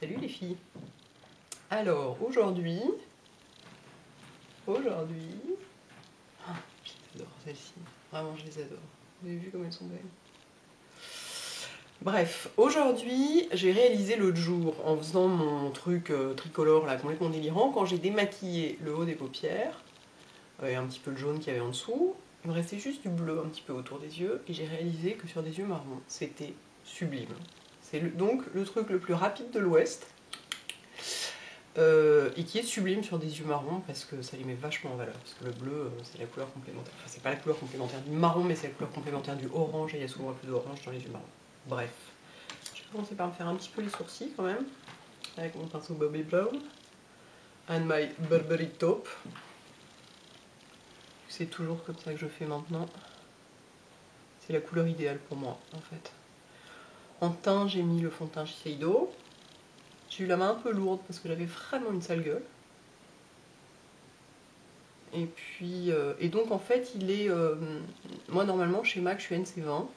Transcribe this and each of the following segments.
Salut les filles. Alors, aujourd'hui... Oh, je les adore celles-ci. Vraiment, je les adore. Vous avez vu comme elles sont belles. Bref, aujourd'hui, j'ai réalisé l'autre jour, en faisant mon truc tricolore, là, complètement délirant, quand j'ai démaquillé le haut des paupières, et un petit peu le jaune qu'il y avait en dessous, il me restait juste du bleu un petit peu autour des yeux, et j'ai réalisé que sur des yeux marrons, c'était sublime. C'est donc le truc le plus rapide de l'Ouest, et qui est sublime sur des yeux marrons parce que ça les met vachement en valeur. Parce que le bleu, c'est la couleur complémentaire. Enfin, c'est pas la couleur complémentaire du marron, mais c'est la couleur complémentaire du orange, et il y a souvent un peu d'orange dans les yeux marrons. Bref. Je vais commencer par me faire un petit peu les sourcils quand même, avec mon pinceau Bobbi Brown. And my Burberry Taupe. C'est toujours comme ça que je fais maintenant. C'est la couleur idéale pour moi, en fait. En teint, j'ai mis le fond de teint Shiseido. J'ai eu la main un peu lourde parce que j'avais vraiment une sale gueule. Et puis, et donc en fait, il est... moi, normalement, chez MAC, je suis NC20. Alors,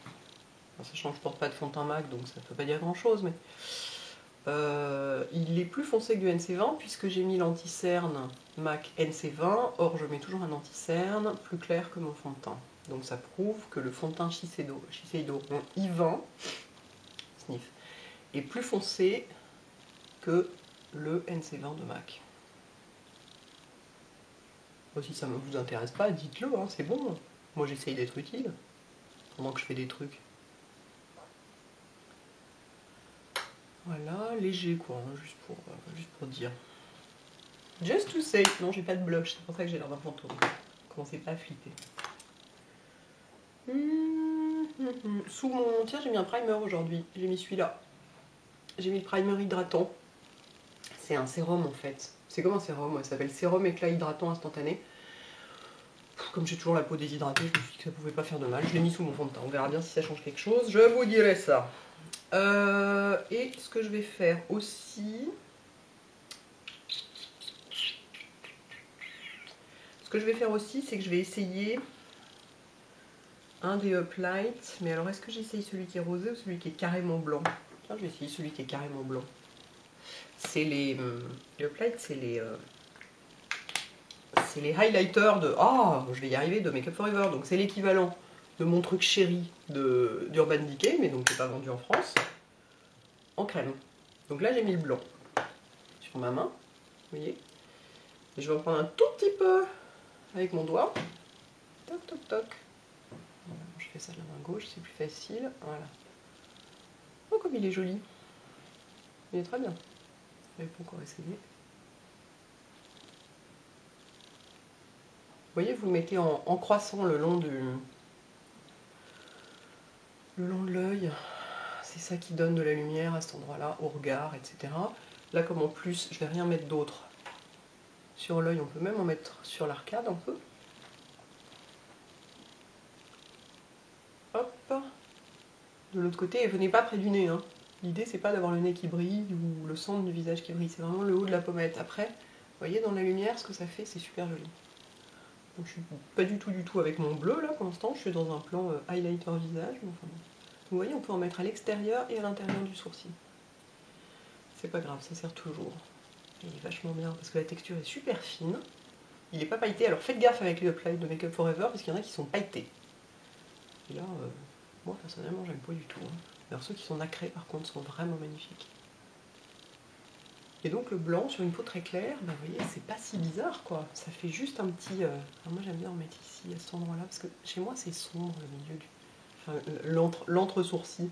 sachant que je porte pas de fond de teint MAC, donc ça ne peut pas dire grand-chose, mais... il est plus foncé que du NC20, puisque j'ai mis l'anti-cerne MAC NC20. Or, je mets toujours un anti-cerne plus clair que mon fond de teint. Donc ça prouve que le fond de teint Shiseido en I20, sniff, est plus foncé que le NC20 de MAC. Bon, si ça ne vous intéresse pas, dites-le, hein, c'est bon. Moi j'essaye d'être utile pendant que je fais des trucs. Voilà, léger quoi, hein, juste pour dire. Just to say, non j'ai pas de blush, c'est pour ça que j'ai l'air d'un fantôme. Commencez pas à flipper. Sous mon... Tiens, j'ai mis un primer aujourd'hui, j'ai mis celui-là. J'ai mis le primer hydratant. C'est un sérum en fait. C'est comme un sérum, ça s'appelle sérum éclat hydratant instantané. Comme j'ai toujours la peau déshydratée, je me suis dit que ça pouvait pas faire de mal. Je l'ai mis sous mon fond de teint, on verra bien si ça change quelque chose. Je vous dirai ça. Et ce que je vais faire aussi... c'est que je vais essayer un des Uplight. Mais alors, est-ce que j'essaye celui qui est rosé ou celui qui est carrément blanc? Tiens, je vais essayer celui qui est carrément blanc. C'est les Uplight, c'est les highlighters de... Ah, je vais y arriver, de Make Up For Ever. Donc c'est l'équivalent de mon truc chéri d'Urban Decay, mais donc qui n'est pas vendu en France, en crème. Donc là, j'ai mis le blanc sur ma main, vous voyez. Et je vais en prendre un tout petit peu avec mon doigt. Toc, toc, toc. Voilà, je fais ça de la main gauche, c'est plus facile. Voilà. Oh, comme il est joli. Il est très bien. Je vais pas encore essayer. Vous voyez, vous le mettez en croissant le long de l'œil. C'est ça qui donne de la lumière à cet endroit-là, au regard, etc. Là, comme en plus, je vais rien mettre d'autre sur l'œil, on peut même en mettre sur l'arcade un peu. Hop. De l'autre côté, et venez pas près du nez. Hein. L'idée, c'est pas d'avoir le nez qui brille ou le centre du visage qui brille, c'est vraiment le haut de la pommette. Après, vous voyez, dans la lumière, ce que ça fait, c'est super joli. Donc, je suis pas du tout avec mon bleu, là, pour l'instant. Je suis dans un plan highlighter visage. Mais enfin, bon. Vous voyez, on peut en mettre à l'extérieur et à l'intérieur du sourcil. C'est pas grave, ça sert toujours. Il est vachement bien, parce que la texture est super fine. Il est pas pailleté, alors faites gaffe avec les Uplight de Make Up For Ever, parce qu'il y en a qui sont pailletés. Et là, moi, personnellement, j'aime pas du tout. Hein. Alors ceux qui sont nacrés, par contre, sont vraiment magnifiques. Et donc le blanc sur une peau très claire, bah, vous voyez, c'est pas si bizarre, quoi. Ça fait juste un petit... moi, j'aime bien en mettre ici, à cet endroit-là, parce que chez moi, c'est sombre, le milieu du... Enfin, l'entre-sourcil.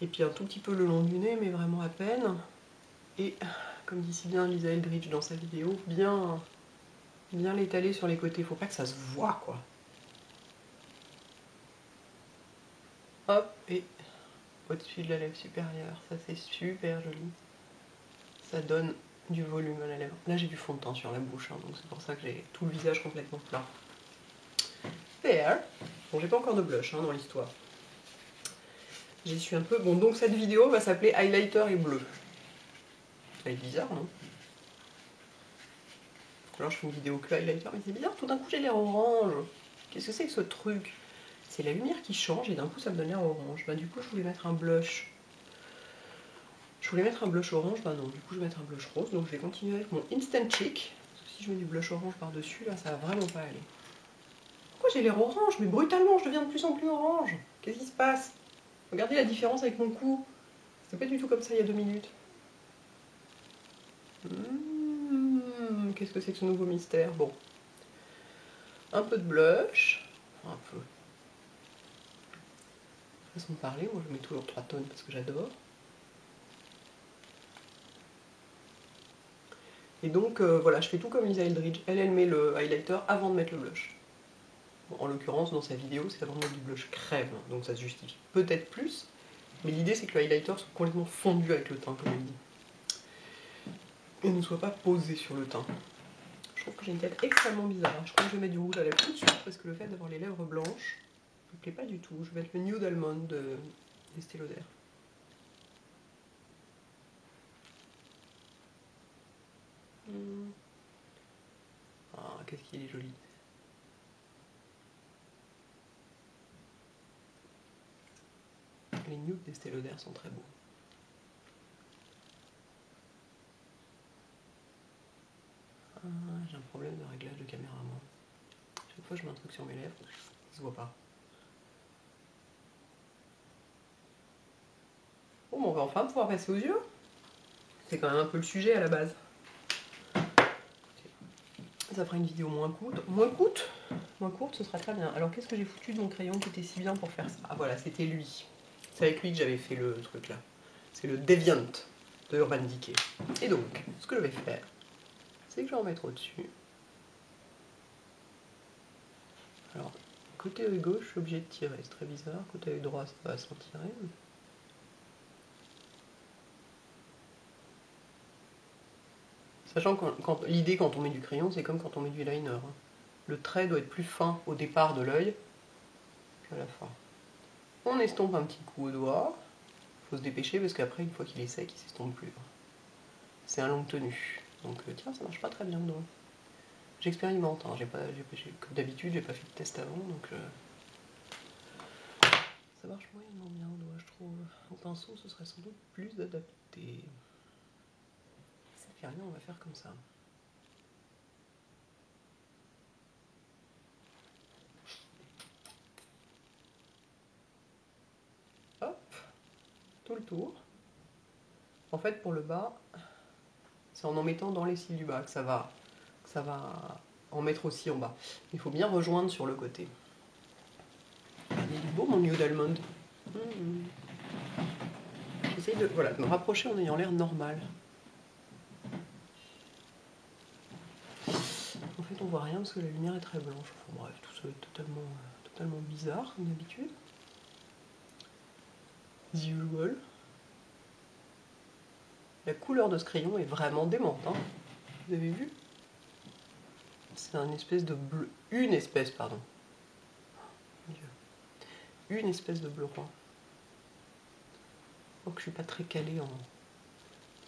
Et puis un tout petit peu le long du nez, mais vraiment à peine. Et, comme dit si bien Lisa Eldridge dans sa vidéo, bien l'étaler sur les côtés. Faut pas que ça se voit, quoi. Hop, et au-dessus de la lèvre supérieure. Ça, c'est super joli. Ça donne du volume à la lèvre. Là, j'ai du fond de teint sur la bouche, hein, donc c'est pour ça que j'ai tout le visage complètement plat. There. Bon, j'ai pas encore de blush hein, dans l'histoire. J'y suis un peu... Bon, donc cette vidéo va s'appeler Highlighter et bleu. Ça va être bizarre, non? Alors je fais une vidéo que highlighter, mais c'est bizarre, tout d'un coup j'ai l'air orange. Qu'est-ce que c'est que ce truc? C'est la lumière qui change et d'un coup ça me donne l'air orange. Bah du coup je voulais mettre un blush. Je voulais mettre un blush orange, bah non, du coup je vais mettre un blush rose, donc je vais continuer avec mon Instant Chic. Parce que si je mets du blush orange par-dessus, là, ça va vraiment pas aller. Pourquoi j'ai l'air orange? Mais brutalement, je deviens de plus en plus orange. Qu'est-ce qui se passe? Regardez la différence avec mon cou. C'était pas du tout comme ça il y a 2 minutes. Qu'est-ce que c'est que ce nouveau mystère? Bon. Un peu de blush. Enfin, un peu. Façon de parler, moi je mets toujours 3 tonnes parce que j'adore. Et donc voilà, je fais tout comme Lisa Eldridge. Elle met le highlighter avant de mettre le blush. Bon, en l'occurrence, dans sa vidéo, c'est avant de mettre du blush crème, donc ça se justifie peut-être plus. Mais l'idée, c'est que le highlighter soit complètement fondu avec le teint, comme elle dit. Et ne soit pas posé sur le teint. Je trouve que j'ai une tête extrêmement bizarre. Je crois que je vais mettre du rouge à lèvres tout de suite, parce que le fait d'avoir les lèvres blanches ne me plaît pas du tout. Je vais mettre le Nude Almond d'Estée Lauder. Ah, qu'est-ce qu'il est joli. Les nudes d'Estée Lauder sont très beaux. Ah, j'ai un problème de réglage de caméraman. Chaque fois que je mets un truc sur mes lèvres, ça se voit pas. Bon, on va enfin pouvoir passer aux yeux. C'est quand même un peu le sujet à la base. Ça fera une vidéo moins courte. Moins courte, ce sera très bien. Alors qu'est-ce que j'ai foutu de mon crayon qui était si bien pour faire ça? Ah voilà, c'était lui. C'est avec lui que j'avais fait le truc là. C'est le Deviant de Urban Decay. Et donc, ce que je vais faire, c'est que je vais en mettre au-dessus. Alors, côté œil gauche, je suis obligé de tirer, c'est très bizarre. Côté œil droit, ça va s'en tirer. Sachant que l'idée quand on met du crayon, c'est comme quand on met du liner. Le trait doit être plus fin au départ de l'œil qu'à la fin. On estompe un petit coup au doigt. Faut se dépêcher parce qu'après, une fois qu'il est sec, il s'estompe plus. C'est un longue tenue. Donc tiens, ça marche pas très bien dedans. J'expérimente, hein. Comme d'habitude, j'ai pas fait de test avant, donc ça marche moyennement bien au doigt, je trouve. Au pinceau, ce serait sans doute plus adapté. Ça fait rien, on va faire comme ça. Hop, tout le tour. En fait, pour le bas, c'est en mettant dans les cils du bas que ça va en mettre aussi en bas. Il faut bien rejoindre sur le côté. Il est du beau mon Nude Almond. J'essaye de me rapprocher en ayant l'air normal. En fait, on voit rien parce que la lumière est très blanche. Enfin, bref, tout ça est totalement bizarre comme d'habitude. The usual. La couleur de ce crayon est vraiment démente, hein. Vous avez vu? C'est une espèce de bleu. Une espèce de bleu roi. Je crois que je suis pas très calée en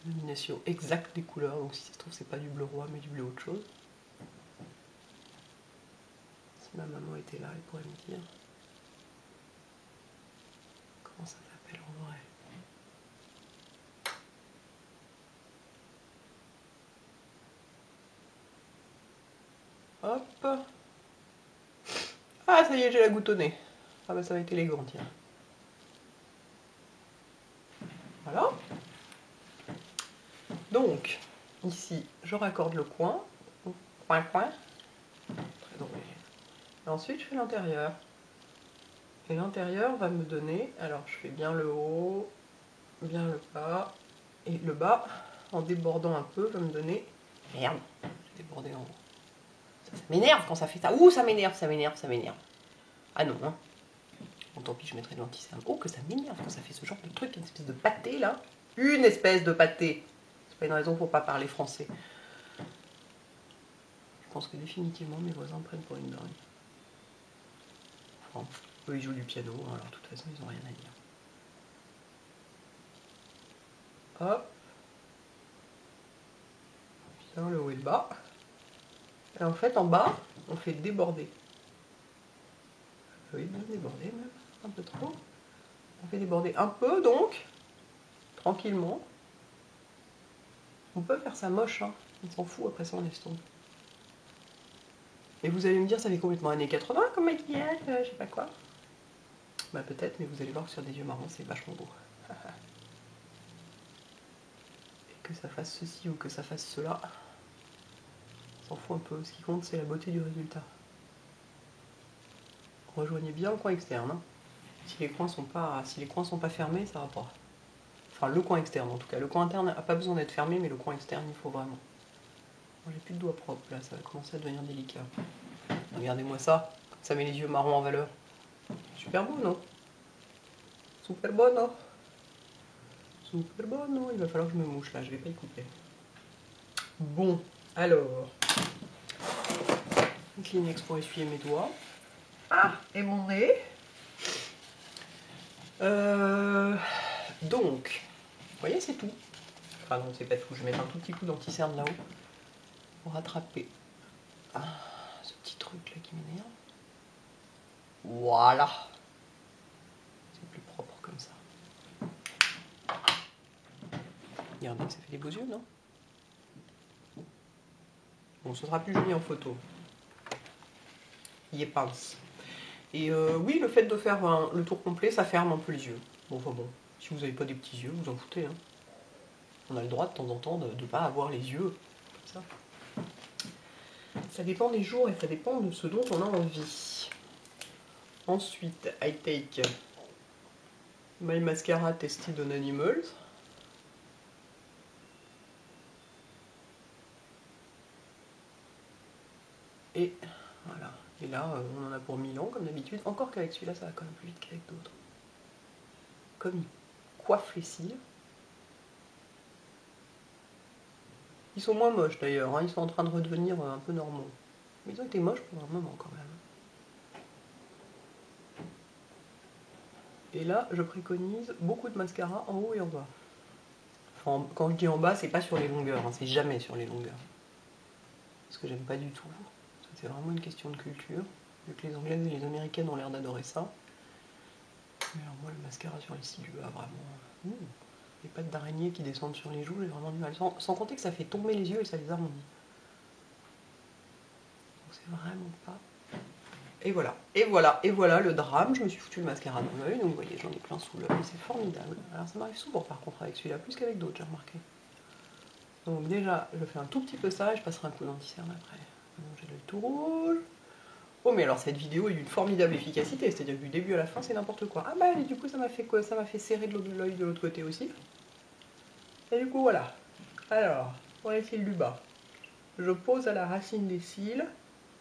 illumination exacte des couleurs, donc si ça se trouve c'est pas du bleu roi mais du bleu autre chose. Si ma maman était là, elle pourrait me dire comment ça s'appelle en vrai. Hop. Ah, ça y est, j'ai la goutte au nez. Ah bah ça va être élégant, tiens. Voilà. Donc, ici, je raccorde le coin. Coin. Très drôle. Et ensuite, je fais l'intérieur. Et l'intérieur va me donner... Alors, je fais bien le haut, bien le bas. Et le bas, en débordant un peu, va me donner... Merde, j'ai débordé en haut. Ça m'énerve quand ça fait ça. Ouh, ça m'énerve. Ah non, hein. Bon, tant pis, je mettrai de l'anti-cerne. Oh, que ça m'énerve quand ça fait ce genre de truc, une espèce de pâté, là. Une espèce de pâté. C'est pas une raison pour pas parler français. Je pense que définitivement, mes voisins me prennent pour une dingue. Enfin, eux, ils jouent du piano, alors de toute façon, ils n'ont rien à dire. Hop. Bien le haut et le bas. Et en fait, en bas, on fait déborder. Oui, bien déborder même. Un peu trop. On fait déborder un peu, donc, tranquillement. On peut faire ça moche, hein. On s'en fout, après ça on laisse tomber. Et vous allez me dire, ça fait complètement années 80 comme maquillage, je sais pas quoi. Bah peut-être, mais vous allez voir que sur des yeux marrons, c'est vachement beau. Et que ça fasse ceci ou que ça fasse cela, on s'en fout un peu. Ce qui compte, c'est la beauté du résultat. Rejoignez bien le coin externe. Hein. Si les coins sont pas fermés, ça va pas. Enfin, le coin externe en tout cas. Le coin interne n'a pas besoin d'être fermé, mais le coin externe, il faut vraiment. Bon, j'ai plus de doigts propres là, ça va commencer à devenir délicat. Regardez-moi ça, ça met les yeux marrons en valeur. Super beau, non? Super beau, non? Super beau, non? Il va falloir que je me mouche là, je vais pas y couper. Bon, alors. Une Kleenex pour essuyer mes doigts. Ah, et mon nez. Donc, vous voyez, c'est tout. Enfin non, c'est pas tout, je vais mettre un tout petit coup d'anti-cerne là-haut pour rattraper ce petit truc là qui m'énerve. Voilà. C'est plus propre comme ça. Regardez, ça fait des beaux yeux, non? Bon, ce sera plus joli en photo. Il est pince. Et oui, le fait de faire le tour complet, ça ferme un peu les yeux. Bon, enfin bon, si vous n'avez pas des petits yeux, vous en foutez. Hein. On a le droit de temps en temps de ne pas avoir les yeux comme ça. Ça dépend des jours et ça dépend de ce dont on a envie. Ensuite, I take my mascara tested on animals. Et voilà. Et là, on en a pour 1000 ans comme d'habitude. Encore qu'avec celui-là, ça va quand même plus vite qu'avec d'autres. Comme il coiffe les cils. Ils sont moins moches d'ailleurs, hein. Ils sont en train de redevenir un peu normaux. Mais ils ont été moches pour un moment quand même. Et là, je préconise beaucoup de mascara en haut et en bas. Enfin, quand je dis en bas, c'est pas sur les longueurs, hein. C'est jamais sur les longueurs. Parce que j'aime pas du tout. C'est vraiment une question de culture. Vu que les Anglaises et les Américaines ont l'air d'adorer ça. Mais alors moi, le mascara sur les cils, vraiment... les pattes d'araignée qui descendent sur les joues, j'ai vraiment du mal. Sans compter que ça fait tomber les yeux et ça les arrondit. Donc c'est vraiment pas... Et voilà, et voilà, et voilà le drame. Je me suis foutu le mascara dans l'œil, donc vous voyez, j'en ai plein sous l'œil, c'est formidable. Alors ça m'arrive souvent par contre avec celui-là, plus qu'avec d'autres, j'ai remarqué. Donc déjà, je fais un tout petit peu ça et je passerai un coup d'anti-cerne après. Donc j'ai l'œil tout rouge. Oh mais alors cette vidéo est d'une formidable efficacité, c'est-à-dire que du début à la fin c'est n'importe quoi. Ah bah et du coup ça m'a fait quoi? Ça m'a fait serrer de l'œil de l'autre côté aussi. Et du coup voilà. Alors, pour les cils du bas, je pose à la racine des cils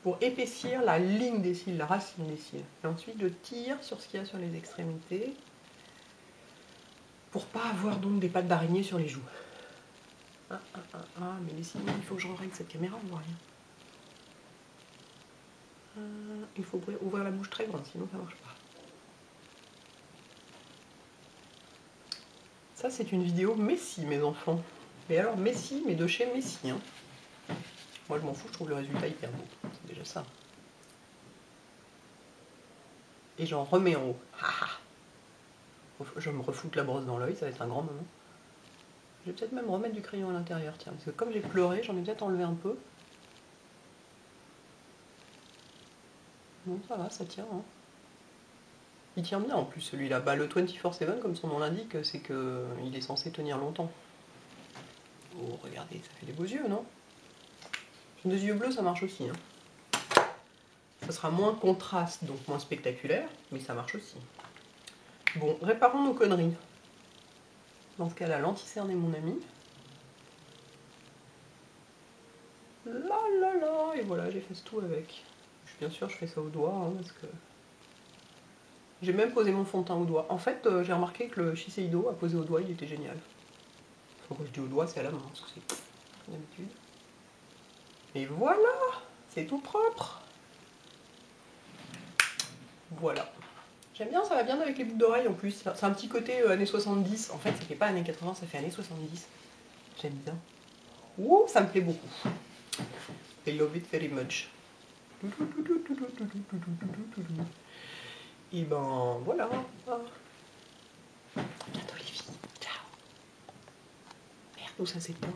pour épaissir la ligne des cils, la racine des cils. Et ensuite je tire sur ce qu'il y a sur les extrémités pour pas avoir donc des pattes d'araignée sur les joues. Mais les cils, il faut que je règle cette caméra, on voit rien. Il faut ouvrir la bouche très grande, sinon ça marche pas. Ça, c'est une vidéo Messi, mes enfants. Mais alors, Messi, mais de chez Messi. Hein. Moi, je m'en fous, je trouve le résultat hyper beau. C'est déjà ça. Et j'en remets en haut. Je me refoute la brosse dans l'œil, ça va être un grand moment. Je vais peut-être même remettre du crayon à l'intérieur, tiens. Parce que comme j'ai pleuré, j'en ai peut-être enlevé un peu. Bon, ça va, ça tient. Hein. Il tient bien en plus celui-là. Bah, le 24/7, comme son nom l'indique, c'est qu'il est censé tenir longtemps. Oh, regardez, ça fait des beaux yeux, non? Des yeux bleus, ça marche aussi. Hein. Ça sera moins contraste, donc moins spectaculaire, mais ça marche aussi. Bon, réparons nos conneries. Dans ce cas-là, l'anti-cerne est mon ami. Là, là, là, et voilà, j'efface tout avec. Bien sûr, je fais ça au doigt, hein, parce que... J'ai même posé mon fond de teint au doigt. En fait, j'ai remarqué que le Shiseido à poser au doigt, il était génial. Enfin, quand je dis au doigt, c'est à la main, parce que c'est d'habitude. Et voilà, c'est tout propre. Voilà. J'aime bien, ça va bien avec les boucles d'oreilles en plus. C'est un petit côté années 70. En fait, ça fait pas années 80, ça fait années 70. J'aime bien. Ouh, ça me plaît beaucoup. I love it very much. Et ben voilà. Bientôt les filles. Ciao. Merde, où ça s'éteint.